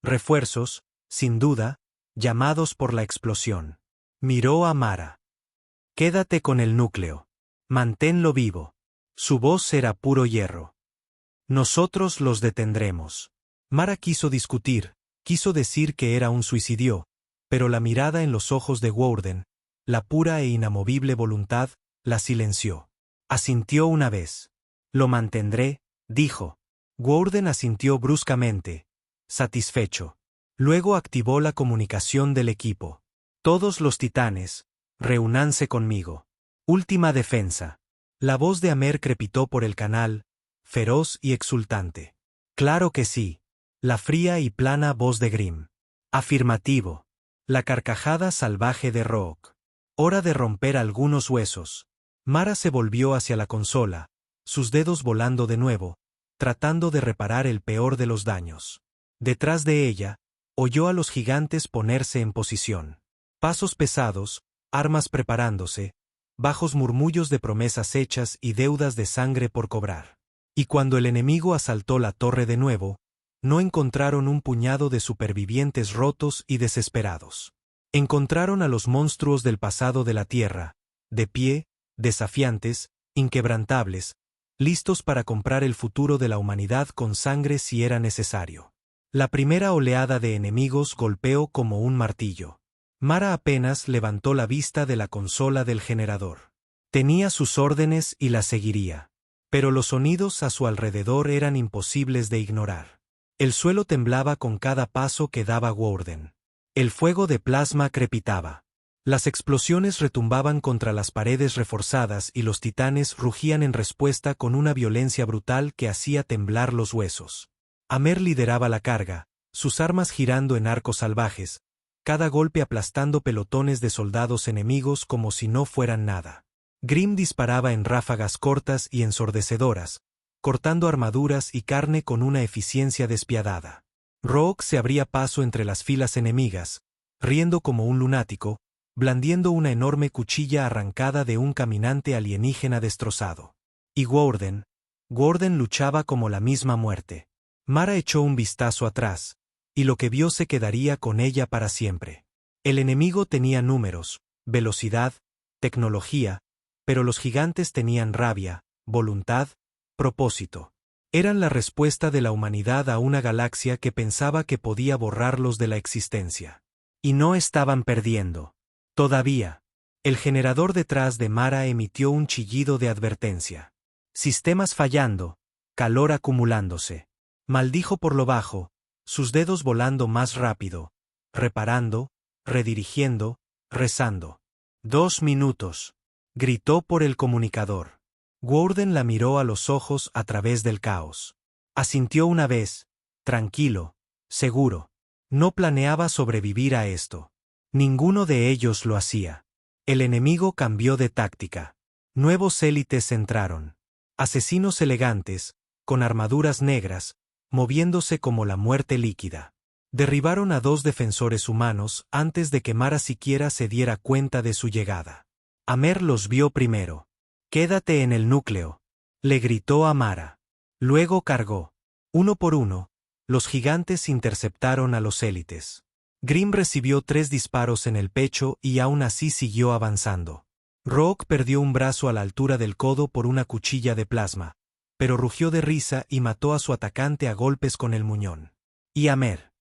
Refuerzos, sin duda, llamados por la explosión. Miró a Mara. Quédate con el núcleo. Manténlo vivo. Su voz era puro hierro. Nosotros los detendremos. Mara quiso discutir, quiso decir que era un suicidio, pero la mirada en los ojos de Gordon, la pura e inamovible voluntad, la silenció. Asintió una vez. Lo mantendré, dijo. Gordon asintió bruscamente, satisfecho. Luego activó la comunicación del equipo. Todos los titanes, reúnanse conmigo. Última defensa. La voz de Amer crepitó por el canal, feroz y exultante. Claro que sí. La fría y plana voz de Grimm. Afirmativo. La carcajada salvaje de Rook. Hora de romper algunos huesos. Mara se volvió hacia la consola, sus dedos volando de nuevo, tratando de reparar el peor de los daños. Detrás de ella, oyó a los gigantes ponerse en posición. Pasos pesados, armas preparándose, bajos murmullos de promesas hechas y deudas de sangre por cobrar. Y cuando el enemigo asaltó la torre de nuevo, no encontraron un puñado de supervivientes rotos y desesperados. Encontraron a los monstruos del pasado de la Tierra, de pie, desafiantes, inquebrantables, listos para comprar el futuro de la humanidad con sangre si era necesario. La primera oleada de enemigos golpeó como un martillo. Mara apenas levantó la vista de la consola del generador. Tenía sus órdenes y las seguiría. Pero los sonidos a su alrededor eran imposibles de ignorar. El suelo temblaba con cada paso que daba Gordon. El fuego de plasma crepitaba. Las explosiones retumbaban contra las paredes reforzadas y los titanes rugían en respuesta con una violencia brutal que hacía temblar los huesos. Amer lideraba la carga, sus armas girando en arcos salvajes, cada golpe aplastando pelotones de soldados enemigos como si no fueran nada. Grimm disparaba en ráfagas cortas y ensordecedoras, cortando armaduras y carne con una eficiencia despiadada. Rook se abría paso entre las filas enemigas, riendo como un lunático, blandiendo una enorme cuchilla arrancada de un caminante alienígena destrozado. Y Gordon luchaba como la misma muerte. Mara echó un vistazo atrás, y lo que vio se quedaría con ella para siempre. El enemigo tenía números, velocidad, tecnología, pero los gigantes tenían rabia, voluntad, propósito. Eran la respuesta de la humanidad a una galaxia que pensaba que podía borrarlos de la existencia. Y no estaban perdiendo. Todavía. El generador detrás de Mara emitió un chillido de advertencia. Sistemas fallando, calor acumulándose. Maldijo por lo bajo, sus dedos volando más rápido, reparando, redirigiendo, rezando. 2 minutos. Gritó por el comunicador. Gordon la miró a los ojos a través del caos. Asintió una vez, tranquilo, seguro. No planeaba sobrevivir a esto. Ninguno de ellos lo hacía. El enemigo cambió de táctica. Nuevos élites entraron. Asesinos elegantes, con armaduras negras, moviéndose como la muerte líquida. Derribaron a 2 defensores humanos antes de que Mara siquiera se diera cuenta de su llegada. Amer los vio primero. «Quédate en el núcleo», le gritó a Mara. Luego cargó. Uno por uno, los gigantes interceptaron a los élites. Grimm recibió 3 disparos en el pecho y aún así siguió avanzando. Rogue perdió un brazo a la altura del codo por una cuchilla de plasma, pero rugió de risa y mató a su atacante a golpes con el muñón. Y Amer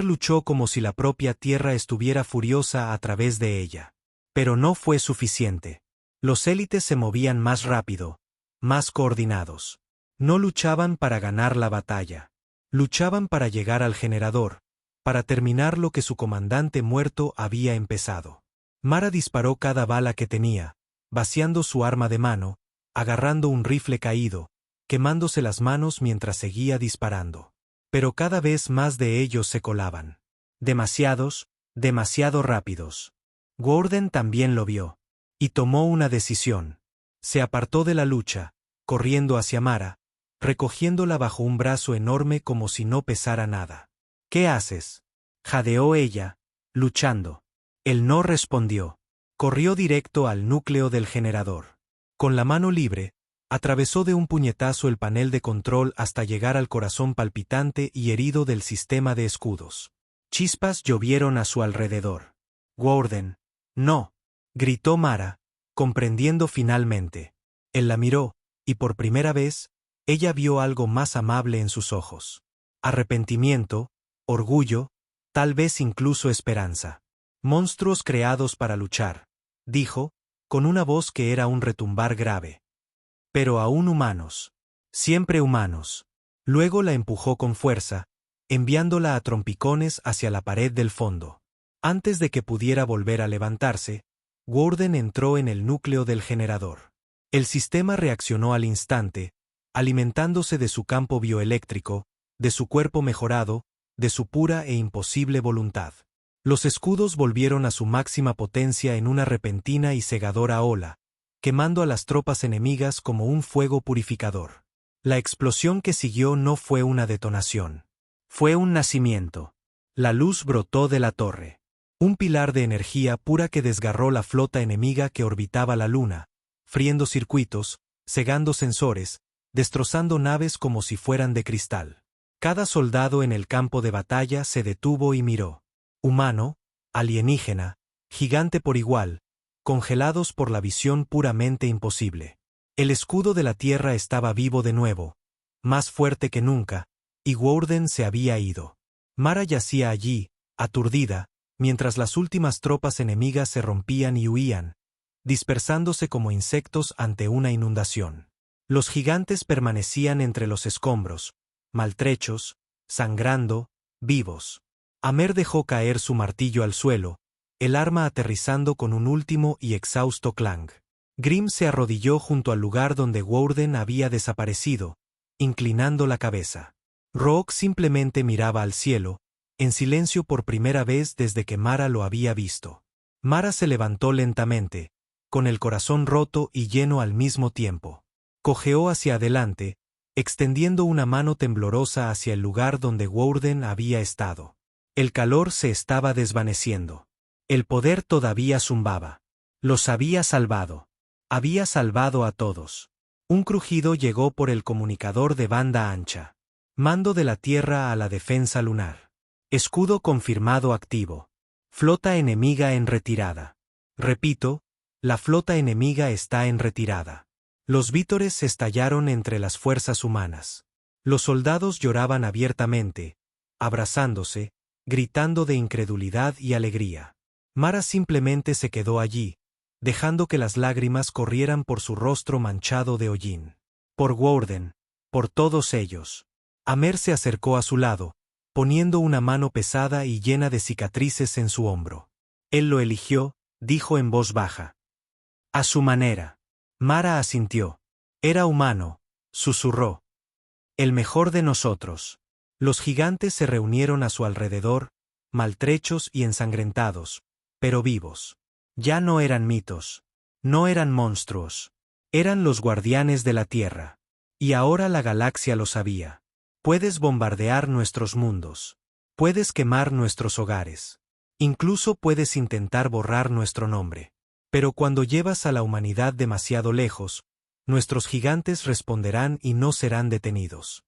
luchó como si la propia tierra estuviera furiosa a través de ella. Pero no fue suficiente. Los élites se movían más rápido, más coordinados. No luchaban para ganar la batalla. Luchaban para llegar al generador, para terminar lo que su comandante muerto había empezado. Mara disparó cada bala que tenía, vaciando su arma de mano, agarrando un rifle caído, quemándose las manos mientras seguía disparando. Pero cada vez más de ellos se colaban. Demasiados, demasiado rápidos. Gordon también lo vio. Y tomó una decisión. Se apartó de la lucha, corriendo hacia Mara, recogiéndola bajo un brazo enorme como si no pesara nada. «¿Qué haces?», jadeó ella, luchando. Él no respondió. Corrió directo al núcleo del generador. Con la mano libre, atravesó de un puñetazo el panel de control hasta llegar al corazón palpitante y herido del sistema de escudos. Chispas llovieron a su alrededor. «Gordon, no», gritó Mara, comprendiendo finalmente. Él la miró, y por primera vez, ella vio algo más amable en sus ojos. Arrepentimiento, orgullo, tal vez incluso esperanza. «Monstruos creados para luchar», dijo, con una voz que era un retumbar grave. «Pero aún humanos. Siempre humanos». Luego la empujó con fuerza, enviándola a trompicones hacia la pared del fondo. Antes de que pudiera volver a levantarse, Gordon entró en el núcleo del generador. El sistema reaccionó al instante, alimentándose de su campo bioeléctrico, de su cuerpo mejorado, de su pura e imposible voluntad. Los escudos volvieron a su máxima potencia en una repentina y cegadora ola, quemando a las tropas enemigas como un fuego purificador. La explosión que siguió no fue una detonación. Fue un nacimiento. La luz brotó de la torre. Un pilar de energía pura que desgarró la flota enemiga que orbitaba la luna, friendo circuitos, cegando sensores, destrozando naves como si fueran de cristal. Cada soldado en el campo de batalla se detuvo y miró. Humano, alienígena, gigante por igual, congelados por la visión puramente imposible. El escudo de la Tierra estaba vivo de nuevo, más fuerte que nunca, y Gordon se había ido. Mara yacía allí, aturdida, mientras las últimas tropas enemigas se rompían y huían, dispersándose como insectos ante una inundación. Los gigantes permanecían entre los escombros, maltrechos, sangrando, vivos. Amer dejó caer su martillo al suelo, el arma aterrizando con un último y exhausto clang. Grimm se arrodilló junto al lugar donde Gordon había desaparecido, inclinando la cabeza. Rogue simplemente miraba al cielo, en silencio por primera vez desde que Mara lo había visto. Mara se levantó lentamente, con el corazón roto y lleno al mismo tiempo. Cojeó hacia adelante, extendiendo una mano temblorosa hacia el lugar donde Gordon había estado. El calor se estaba desvaneciendo. El poder todavía zumbaba. Los había salvado. Había salvado a todos. Un crujido llegó por el comunicador de banda ancha. Mando de la Tierra a la defensa lunar. Escudo confirmado activo. Flota enemiga en retirada. Repito, la flota enemiga está en retirada. Los vítores estallaron entre las fuerzas humanas. Los soldados lloraban abiertamente, abrazándose, gritando de incredulidad y alegría. Mara simplemente se quedó allí, dejando que las lágrimas corrieran por su rostro manchado de hollín. Por Woerden, por todos ellos. Amer se acercó a su lado, poniendo una mano pesada y llena de cicatrices en su hombro. Él lo eligió, dijo en voz baja. A su manera. Mara asintió. Era humano, susurró. El mejor de nosotros. Los gigantes se reunieron a su alrededor, maltrechos y ensangrentados, pero vivos. Ya no eran mitos. No eran monstruos. Eran los guardianes de la Tierra. Y ahora la galaxia lo sabía. Puedes bombardear nuestros mundos. Puedes quemar nuestros hogares. Incluso puedes intentar borrar nuestro nombre. Pero cuando llevas a la humanidad demasiado lejos, nuestros gigantes responderán y no serán detenidos.